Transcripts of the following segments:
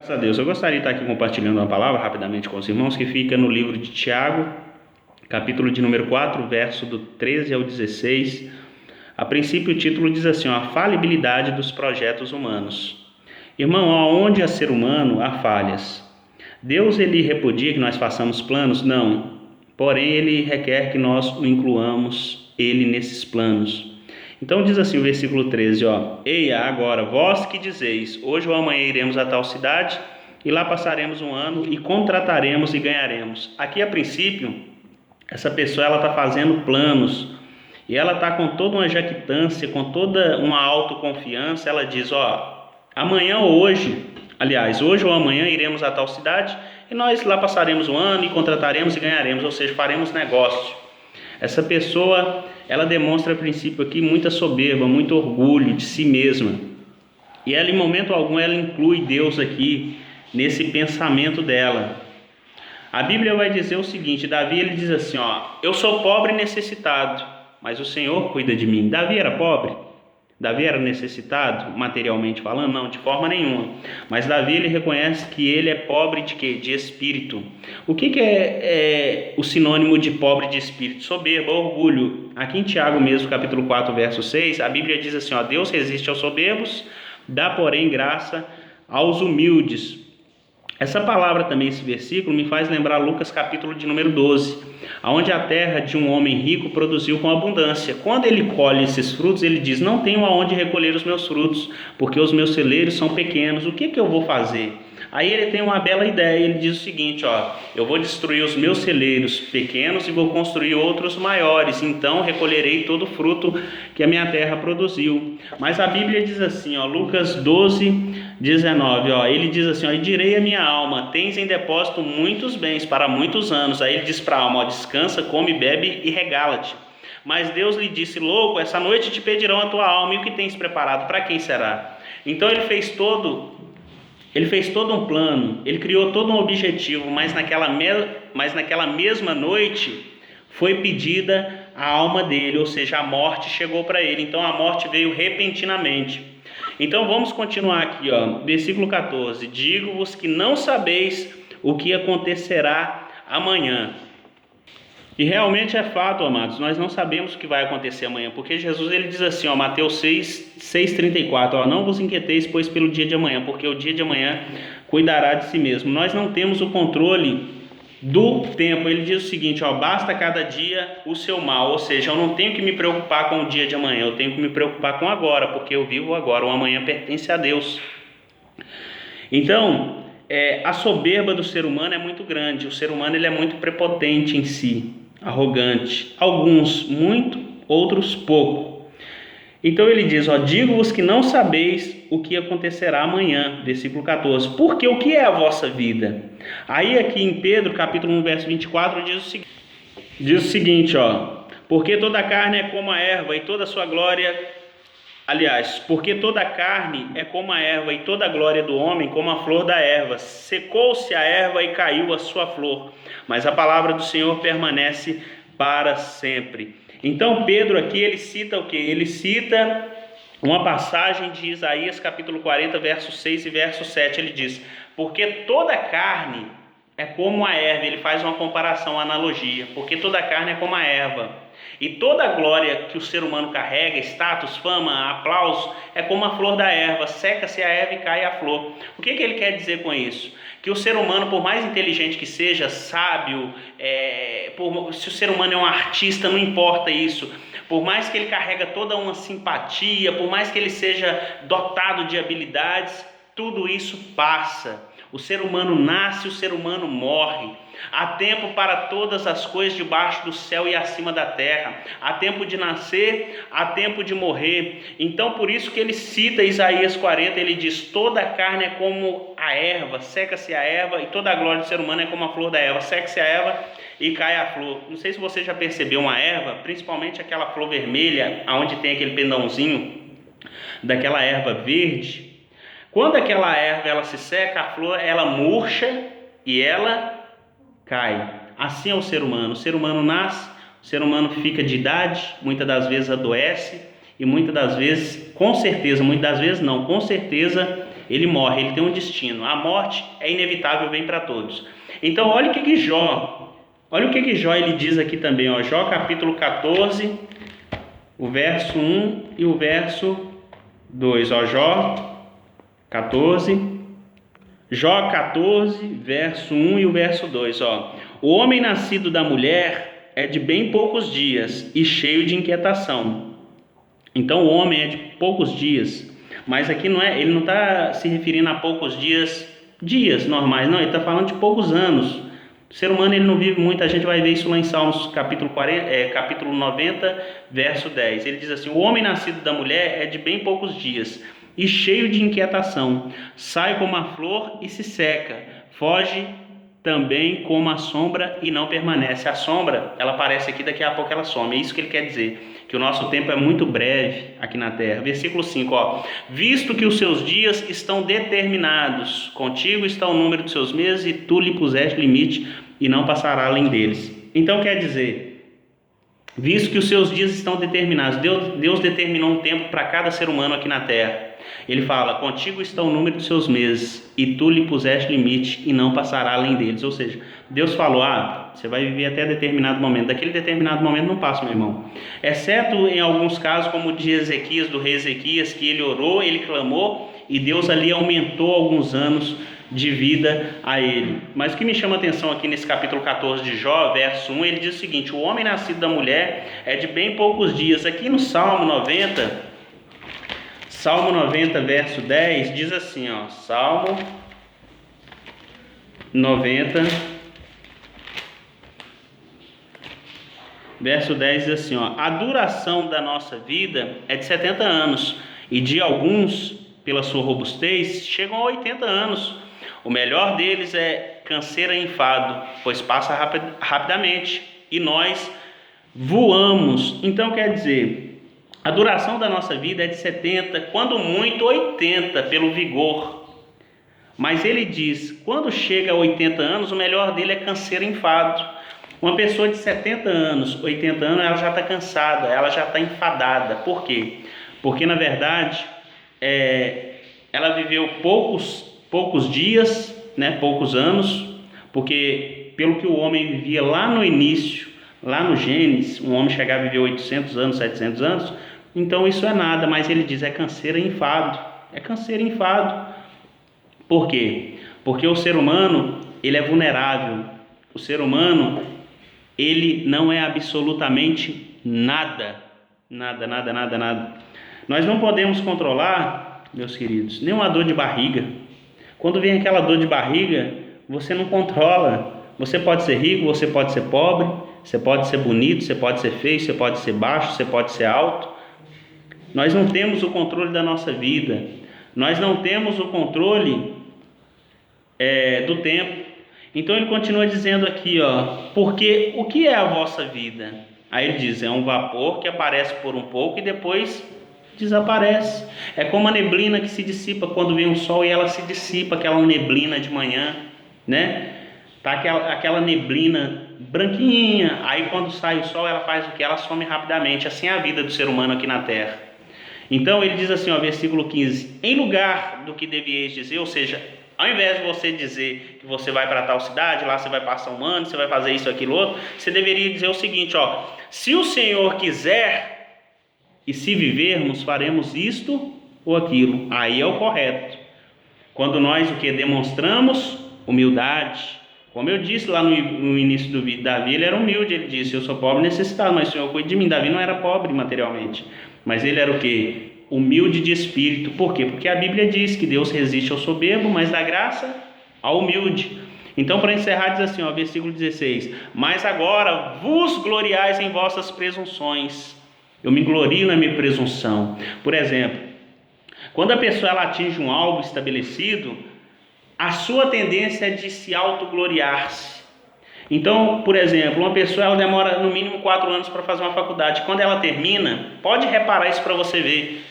Graças a Deus. Eu gostaria de estar aqui compartilhando uma palavra rapidamente com os irmãos que fica no livro de Tiago, capítulo de número 4, verso do 13 ao 16. A princípio o título diz assim, a falibilidade dos projetos humanos. Irmão, aonde há ser humano, há falhas. Deus, ele repudia que nós façamos planos? Não. Porém, ele requer que nós o incluamos, ele, nesses planos. Então diz assim o versículo 13, Eia, agora, vós que dizeis, hoje ou amanhã iremos a tal cidade, e lá passaremos um ano, e contrataremos e ganharemos. Aqui, a princípio, essa pessoa está fazendo planos, e ela está com toda uma jactância, com toda uma autoconfiança. Ela diz, amanhã ou hoje, aliás, hoje ou amanhã iremos a tal cidade, e nós lá passaremos um ano, e contrataremos e ganharemos, ou seja, faremos negócio. Essa pessoa, ela demonstra a princípio aqui muita soberba, muito orgulho de si mesma. E ela, em momento algum, ela inclui Deus aqui nesse pensamento dela. A Bíblia vai dizer o seguinte, Davi, ele diz assim, eu sou pobre e necessitado, mas o Senhor cuida de mim. Davi era pobre? Davi era necessitado, materialmente falando? Não, de forma nenhuma. Mas Davi, ele reconhece que ele é pobre de quê? De espírito. O que é o sinônimo de pobre de espírito? Soberba, orgulho. Aqui em Tiago mesmo, capítulo 4, verso 6, a Bíblia diz assim, Deus resiste aos soberbos, dá, porém, graça aos humildes. Essa palavra também, esse versículo, me faz lembrar Lucas capítulo de número 12, onde a terra de um homem rico produziu com abundância. Quando ele colhe esses frutos, ele diz, não tenho aonde recolher os meus frutos, porque os meus celeiros são pequenos, o que eu vou fazer? Aí ele tem uma bela ideia, ele diz o seguinte, eu vou destruir os meus celeiros pequenos e vou construir outros maiores, então recolherei todo o fruto que a minha terra produziu. Mas a Bíblia diz assim, Lucas 12, 19, ele diz assim, e direi a minha alma, tens em depósito muitos bens para muitos anos. Aí ele diz para a alma, descansa, come, bebe e regala-te. Mas Deus lhe disse, louco, essa noite te pedirão a tua alma, e o que tens preparado, para quem será? Então ele fez todo um plano, ele criou todo um objetivo, mas naquela mesma noite foi pedida a alma dele, ou seja, a morte chegou para ele. Então a morte veio repentinamente. Então vamos continuar aqui, versículo 14, digo-vos que não sabeis o que acontecerá amanhã. E realmente é fato, amados, nós não sabemos o que vai acontecer amanhã, porque Jesus, ele diz assim, Mateus 6:34, não vos inquieteis, pois pelo dia de amanhã, porque o dia de amanhã cuidará de si mesmo. Nós não temos o controle do tempo. Ele diz o seguinte, basta cada dia o seu mal, ou seja, eu não tenho que me preocupar com o dia de amanhã, eu tenho que me preocupar com agora, porque eu vivo agora, o amanhã pertence a Deus. Então, a soberba do ser humano é muito grande, o ser humano ele é muito prepotente em si, arrogante, alguns muito, outros pouco. Então ele diz, digo-vos que não sabeis o que acontecerá amanhã, versículo 14, porque o que é a vossa vida? Aí aqui em Pedro, capítulo 1, verso 24, diz o seguinte, porque toda a carne é como a erva e toda a sua glória, porque toda a carne é como a erva e toda a glória do homem como a flor da erva, secou-se a erva e caiu a sua flor, mas a palavra do Senhor permanece para sempre. Então Pedro aqui, ele cita o quê? Ele cita uma passagem de Isaías capítulo 40, verso 6 e verso 7, ele diz, porque toda carne é como a erva, ele faz uma comparação, uma analogia, porque toda carne é como a erva, e toda a glória que o ser humano carrega, status, fama, aplauso, é como a flor da erva, seca-se a erva e cai a flor. O que ele quer dizer com isso? Que o ser humano, por mais inteligente que seja, sábio, se o ser humano é um artista, não importa isso, por mais que ele carrega toda uma simpatia, por mais que ele seja dotado de habilidades, tudo isso passa. O ser humano nasce, o ser humano morre. Há tempo para todas as coisas debaixo do céu e acima da terra. Há tempo de nascer, há tempo de morrer. Então por isso que ele cita Isaías 40, ele diz, toda a carne é como a erva, seca-se a erva, e toda a glória do ser humano é como a flor da erva, seca-se a erva e cai a flor. Não sei se você já percebeu uma erva, principalmente aquela flor vermelha, onde tem aquele pendãozinho daquela erva verde. Quando aquela erva ela se seca, a flor ela murcha e ela cai. Assim é o ser humano nasce, o ser humano fica de idade, muitas das vezes adoece e muitas das vezes, com certeza, muitas das vezes não, com certeza ele morre, ele tem um destino. A morte é inevitável, vem para todos. Então olha o que Jó ele diz aqui também, ó, Jó capítulo 14, o verso 1 e o verso 2, ó, Jó 14, verso 1 e o verso 2, ó. O homem nascido da mulher é de bem poucos dias e cheio de inquietação. Então o homem é de poucos dias, mas aqui ele não está se referindo a poucos dias normais, não, ele está falando de poucos anos. O ser humano ele não vive muito, a gente vai ver isso lá em Salmos capítulo 90, verso 10. Ele diz assim: o homem nascido da mulher é de bem poucos dias e cheio de inquietação, sai como a flor e se seca, foge também como a sombra e não permanece. A sombra, ela aparece aqui, daqui a pouco ela some. É isso que ele quer dizer, que o nosso tempo é muito breve aqui na terra. Versículo 5, ó. Visto que os seus dias estão determinados, contigo está o número dos seus meses e tu lhe puseste limite e não passará além deles. Então quer dizer, visto que os seus dias estão determinados, Deus determinou um tempo para cada ser humano aqui na terra. Ele fala: contigo está o número dos seus meses e tu lhe puseste limite e não passará além deles. Ou seja, Deus falou: você vai viver até determinado momento, daquele determinado momento não passa, meu irmão. Exceto em alguns casos, como o de Ezequias, do rei Ezequias, que ele orou, ele clamou e Deus ali aumentou alguns anos de vida a ele. Mas o que me chama a atenção aqui nesse capítulo 14 de Jó, verso 1, ele diz o seguinte: o homem nascido da mulher é de bem poucos dias. Aqui no Salmo 90, verso 10, diz assim, ó, Salmo 90, verso 10 diz assim, ó: a duração da nossa vida é de 70 anos, e de alguns, pela sua robustez, chegam a 80 anos. O melhor deles é canseira e enfado, pois passa rapidamente, e nós voamos. Então quer dizer, a duração da nossa vida é de 70, quando muito 80 pelo vigor. Mas ele diz, quando chega a 80 anos, o melhor dele é canseira e enfado. Uma pessoa de 70 anos, 80 anos, ela já está cansada, ela já está enfadada. Por quê? Porque na verdade, ela viveu poucos dias, né, poucos anos, porque pelo que o homem vivia lá no início, lá no Gênesis, um homem chegava a viver 800 anos, 700 anos, então isso é nada, mas ele diz, é canseira e enfado, é canseira e enfado. Por quê? Porque o ser humano, ele é vulnerável, o ser humano, ele não é absolutamente nada. Nós não podemos controlar, meus queridos, nenhuma dor de barriga. Quando vem aquela dor de barriga, você não controla. Você pode ser rico, você pode ser pobre, você pode ser bonito, você pode ser feio, você pode ser baixo, você pode ser alto. Nós não temos o controle da nossa vida. Nós não temos o controle do tempo. Então ele continua dizendo aqui, ó, porque o que é a vossa vida? Aí ele diz, é um vapor que aparece por um pouco e depois desaparece. É como a neblina que se dissipa quando vem o sol e ela se dissipa, aquela neblina de manhã, né? Tá aquela neblina branquinha, aí quando sai o sol ela faz o que? Ela some rapidamente. Assim é a vida do ser humano aqui na terra. Então ele diz assim, ó, versículo 15, em lugar do que devieis dizer, ou seja, ao invés de você dizer que você vai para tal cidade, lá você vai passar um ano, você vai fazer isso, aquilo, outro, você deveria dizer o seguinte, ó, se o Senhor quiser e se vivermos, faremos isto ou aquilo. Aí é o correto. Quando nós o que demonstramos? Humildade. Como eu disse lá no início do vídeo, Davi ele era humilde, ele disse, eu sou pobre e necessitado, mas o Senhor cuida de mim. Davi não era pobre materialmente, mas ele era o quê? Humilde de espírito. Por quê? Porque a Bíblia diz que Deus resiste ao soberbo, mas dá graça ao humilde. Então, para encerrar, diz assim, ó, versículo 16, mas agora vos gloriais em vossas presunções. Eu me glorio na minha presunção. Por exemplo, quando a pessoa ela atinge um alvo estabelecido, a sua tendência é de se autogloriar-se. Então, por exemplo, uma pessoa ela demora no mínimo 4 anos para fazer uma faculdade. Quando ela termina, pode reparar isso para você ver.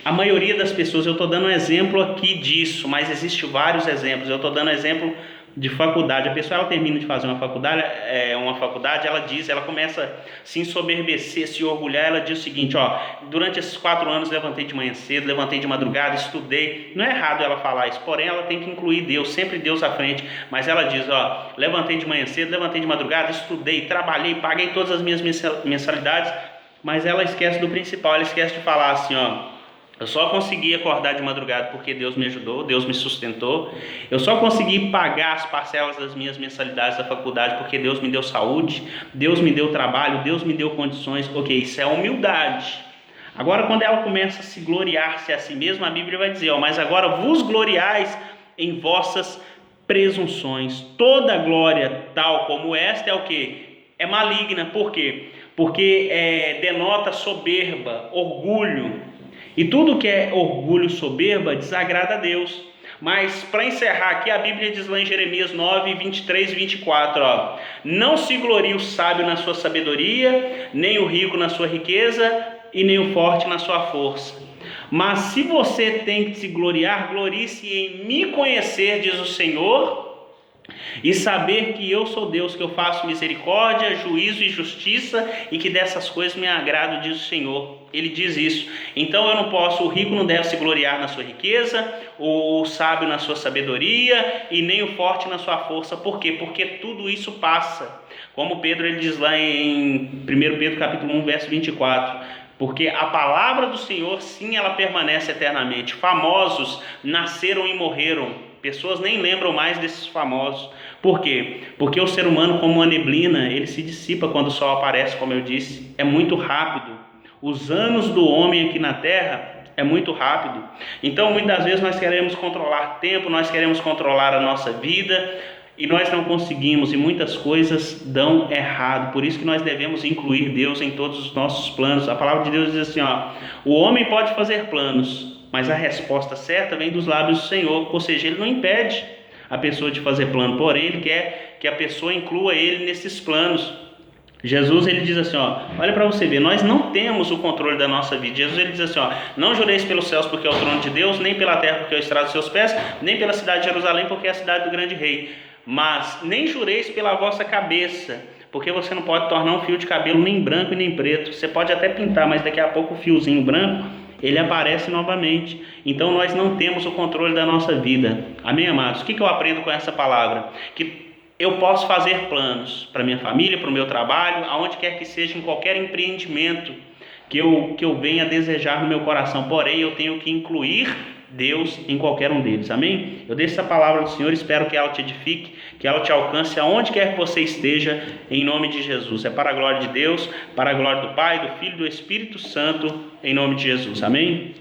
A maioria das pessoas, eu estou dando um exemplo aqui disso, mas existem vários exemplos. Eu estou dando exemplo de faculdade. A pessoa, ela termina de fazer uma faculdade, ela começa a se ensoberbecer, se orgulhar. Ela diz o seguinte: ó, durante esses 4 anos levantei de manhã cedo, levantei de madrugada, estudei. Não é errado ela falar isso, porém ela tem que incluir Deus, sempre Deus à frente. Mas ela diz: ó, levantei de manhã cedo, levantei de madrugada, estudei, trabalhei, paguei todas as minhas mensalidades. Mas ela esquece do principal, ela esquece de falar assim: ó, eu só consegui acordar de madrugada porque Deus me ajudou, Deus me sustentou. Eu só consegui pagar as parcelas das minhas mensalidades da faculdade porque Deus me deu saúde, Deus me deu trabalho, Deus me deu condições. Ok, isso é humildade. Agora, quando ela começa a se gloriar-se a si mesma, a Bíblia vai dizer: ó, mas agora vos gloriais em vossas presunções. Toda glória tal como esta é o quê? É maligna. Por quê? Porque denota soberba, orgulho. E tudo que é orgulho, soberba, desagrada a Deus. Mas para encerrar aqui, a Bíblia diz lá em Jeremias 9, 23 e 24, ó, não se glorie o sábio na sua sabedoria, nem o rico na sua riqueza, e nem o forte na sua força. Mas se você tem que se gloriar, glorie-se em me conhecer, diz o Senhor, e saber que eu sou Deus, que eu faço misericórdia, juízo e justiça, e que dessas coisas me agrado, diz o Senhor. Ele diz isso. Então eu não posso, o rico não deve se gloriar na sua riqueza, o sábio na sua sabedoria, e nem o forte na sua força. Por quê? Porque tudo isso passa. Como Pedro ele diz lá em 1 Pedro capítulo 1, verso 24, porque a palavra do Senhor, sim, ela permanece eternamente. Famosos nasceram e morreram. Pessoas nem lembram mais desses famosos. Por quê? Porque o ser humano, como uma neblina, ele se dissipa quando o sol aparece, como eu disse. É muito rápido. Os anos do homem aqui na terra é muito rápido. Então, muitas vezes nós queremos controlar tempo, nós queremos controlar a nossa vida, e nós não conseguimos, e muitas coisas dão errado. Por isso que nós devemos incluir Deus em todos os nossos planos. A palavra de Deus diz assim, ó, o homem pode fazer planos, mas a resposta certa vem dos lábios do Senhor. Ou seja, ele não impede a pessoa de fazer plano, porém ele quer que a pessoa inclua ele nesses planos. Jesus ele diz assim, ó, olha para você ver, nós não temos o controle da nossa vida. Jesus ele diz assim, ó, não jureis pelos céus porque é o trono de Deus, nem pela terra porque é o estrado dos seus pés, nem pela cidade de Jerusalém porque é a cidade do grande rei. Mas nem jureis pela vossa cabeça, porque você não pode tornar um fio de cabelo nem branco e nem preto. Você pode até pintar, mas daqui a pouco o fiozinho branco ele aparece novamente. Então nós não temos o controle da nossa vida. Amém, amados? O que eu aprendo com essa palavra? Que eu posso fazer planos para minha família, para o meu trabalho, aonde quer que seja, em qualquer empreendimento que eu venha desejar no meu coração. Porém, eu tenho que incluir Deus em qualquer um deles. Amém? Eu deixo essa palavra do Senhor, espero que ela te edifique, que ela te alcance aonde quer que você esteja, em nome de Jesus. É para a glória de Deus, para a glória do Pai, do Filho e do Espírito Santo, em nome de Jesus. Amém?